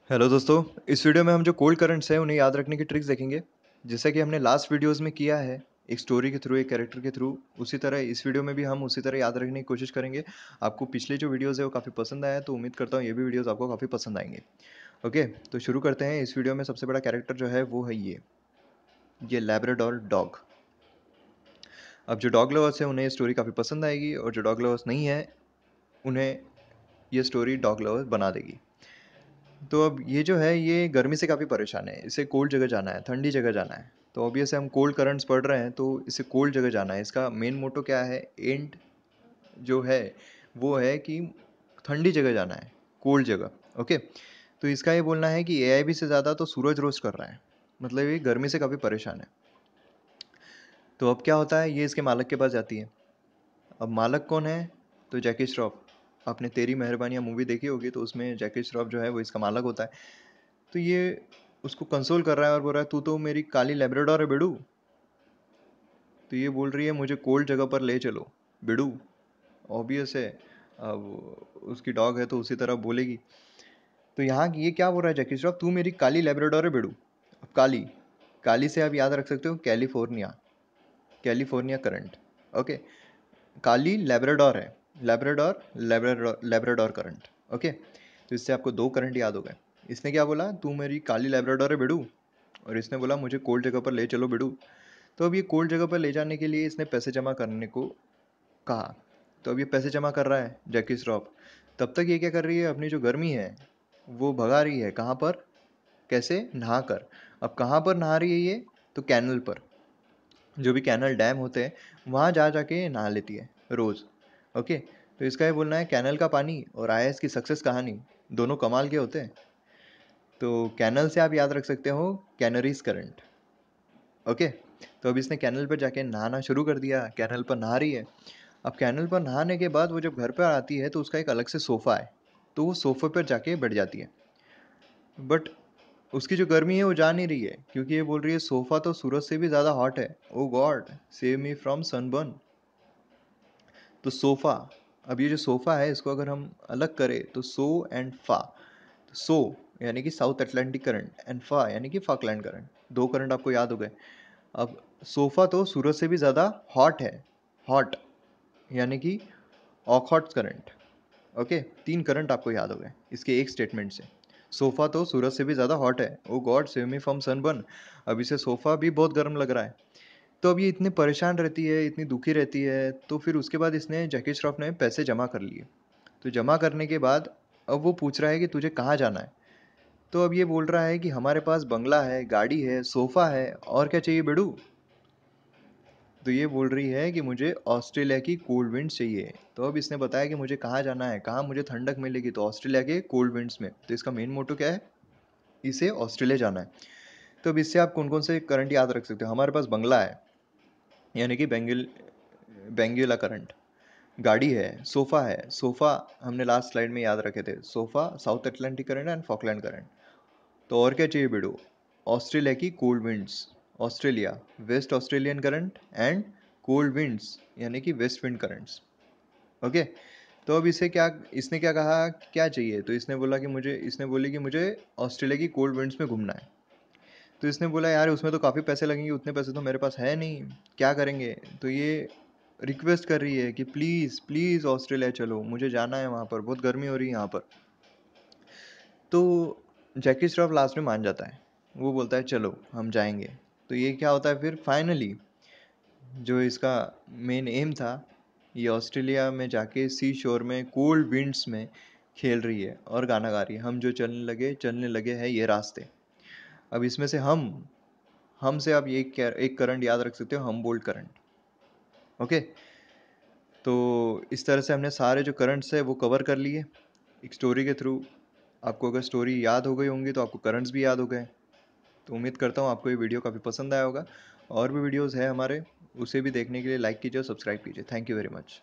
Hello दोस्तों, इस video में हम जो कोल्ड करंट्स हैं उन्हें याद रखने की ट्रिक्स देखेंगे। जैसा कि हमने लास्ट वीडियोस में किया है, एक स्टोरी के थ्रू, एक कैरेक्टर के थ्रू, उसी तरह इस वीडियो में भी हम उसी तरह याद रखने की कोशिश करेंगे। आपको पिछले जो वीडियोस है वो काफ़ी पसंद आया, तो उम्मीद करता हूँ ये भी वीडियोस आपको काफ़ी पसंद आएंगे। ओके, तो शुरू करते हैं। इस वीडियो में सबसे बड़ा कैरेक्टर जो है वो है ये लैब्राडोर डॉग। अब जो डॉग लवर्स हैं उन्हें ये स्टोरी काफ़ी पसंद आएगी, और जो डॉग लवर्स नहीं है उन्हें ये स्टोरी डॉग लवर्स बना देगी। तो अब ये जो है ये गर्मी से काफ़ी परेशान है, इसे कोल्ड जगह जाना है, ठंडी जगह जाना है। तो ऑब्वियस है, हम कोल्ड करंट्स पढ़ रहे हैं तो इसे कोल्ड जगह जाना है। इसका मेन मोटो क्या है, एंड जो है वो है कि ठंडी जगह जाना है, कोल्ड जगह। ओके, तो इसका ये बोलना है कि एआईबी से ज़्यादा तो सूरज रोस्ट कर रहा है, मतलब ये गर्मी से काफ़ी परेशान है। तो अब क्या होता है, ये इसके मालिक के पास जाती है। अब मालिक कौन है, तो जैकी श्रॉफ। आपने तेरी मेहरबानियाँ मूवी देखी होगी, तो उसमें जैकी श्रॉफ जो है वो इसका मालिक होता है। तो ये उसको कंसोल कर रहा है और बोल रहा है, तू तो मेरी काली लैब्राडोर है बेडू। तो ये बोल रही है, मुझे कोल्ड जगह पर ले चलो बेडू। ऑब्वियस है, अब उसकी डॉग है तो उसी तरह बोलेगी। तो यहाँ ये क्या बोल रहा है जैकी श्रॉफ, तू मेरी काली लैब्राडोर है बेडू। अब काली, काली से आप याद रख सकते हो कैलिफोर्निया, कैलिफोर्निया करंट। ओके, काली लैब्राडोर है, Labrador Labrador Labrador current. Okay, तो इससे आपको दो करंट याद हो गए। इसने क्या बोला, तू मेरी काली लैब्राडोर है बेडू, और इसने बोला मुझे कोल्ड जगह पर ले चलो बेडू। तो अब ये कोल्ड जगह पर ले जाने के लिए इसने पैसे जमा करने को कहा। तो अब ये पैसे जमा कर रहा है जैकी श्रॉफ। तब तक ये क्या कर रही है, अपनी जो गर्मी है वो भगा रही है। कहाँ पर, कैसे, नहा कर। अब कहाँ पर नहा रही है ये, तो कैनल पर, जो भी कैनल डैम होते हैं वहाँ जा जाके नहा लेती है रोज़। ओके, तो इसका ये बोलना है, कैनल का पानी और आईएएस की सक्सेस कहानी दोनों कमाल के होते हैं। तो कैनल से आप याद रख सकते हो कैनरीज करंट। ओके, तो अब इसने कैनल पर जाके नहाना शुरू कर दिया, कैनल पर नहा रही है। अब कैनल पर नहाने के बाद वो जब घर पर आती है तो उसका एक अलग से सोफ़ा है, तो वो सोफ़े पर जाके बैठ जाती है। बट उसकी जो गर्मी है वो जा नहीं रही है, क्योंकि ये बोल रही है सोफ़ा तो सूरज से भी ज़्यादा हॉट है। Oh God, save me from sunburn. तो सोफ़ा, अब ये जो सोफ़ा है इसको अगर हम अलग करें तो सो एंड फा। तो सो यानी कि साउथ अटलांटिक करंट, एंड फा यानी कि फाकलैंड करंट। दो करंट आपको याद हो गए। अब सोफ़ा तो सूरज से भी ज़्यादा हॉट है, हॉट यानी कि ऑकहॉट करंट। ओके, तीन करंट आपको याद हो गए इसके एक स्टेटमेंट से। सोफ़ा तो सूरज से भी ज़्यादा हॉट है, oh God save me from sunburn. अब इसे सोफ़ा भी बहुत गर्म लग रहा है। तो अब ये इतनी परेशान रहती है, इतनी दुखी रहती है, तो फिर उसके बाद इसने, जैकी श्रॉफ ने पैसे जमा कर लिए। तो जमा करने के बाद अब वो पूछ रहा है कि तुझे कहाँ जाना है। तो अब ये बोल रहा है कि हमारे पास बंगला है, गाड़ी है, सोफ़ा है, और क्या चाहिए बेडू। तो ये बोल रही है कि मुझे ऑस्ट्रेलिया की कोल्ड विंड्स चाहिए। तो अब इसने बताया कि मुझे कहाँ जाना है, कहाँ मुझे ठंडक मिलेगी, तो ऑस्ट्रेलिया के कोल्ड विंड्स में। तो इसका मेन मोटो क्या है, इसे ऑस्ट्रेलिया जाना है। तो अब इससे आप कौन कौन से करंट याद रख सकते हो, हमारे पास बंगला है यानी कि बेंगुला करंट, गाड़ी है, सोफ़ा है, सोफ़ा हमने लास्ट स्लाइड में याद रखे थे, sofa south Atlantic current and Falkland current. तो और क्या चाहिए बेडू, ऑस्ट्रेलिया की cold winds, Australia West Australian current and cold winds यानी कि वेस्ट विंड करंट्स। ओके, तो अब इसे क्या, इसने क्या कहा, क्या चाहिए, तो इसने बोला कि मुझे, इसने बोली कि मुझे ऑस्ट्रेलिया की कोल्ड विंड्स में घूमना है। तो इसने बोला यार उसमें तो काफ़ी पैसे लगेंगे, उतने पैसे तो मेरे पास है नहीं, क्या करेंगे। तो ये रिक्वेस्ट कर रही है कि प्लीज़ प्लीज़ ऑस्ट्रेलिया चलो, मुझे जाना है वहाँ पर, बहुत गर्मी हो रही है यहाँ पर। तो जैकी श्रॉफ लास्ट में मान जाता है, वो बोलता है चलो हम जाएंगे। तो ये क्या होता है फिर फाइनली, जो इसका मेन एम था, ये ऑस्ट्रेलिया में जाके सी शोर में कोल्ड विंड्स में खेल रही है और गाना गा रही है, हम जो चलने लगे हैं ये रास्ते। अब इसमें से हम से आप ये एक करंट याद रख सकते हो, हम बोल्ट करंट। ओके, तो इस तरह से हमने सारे जो करंट्स है वो कवर कर लिए एक स्टोरी के थ्रू। आपको अगर स्टोरी याद हो गई होंगी तो आपको करंट्स भी याद हो गए। तो उम्मीद करता हूँ आपको ये वीडियो काफ़ी पसंद आया होगा। और भी वीडियोज़ है हमारे, उसे भी देखने के लिए लाइक कीजिए और सब्सक्राइब कीजिए। Thank you very much.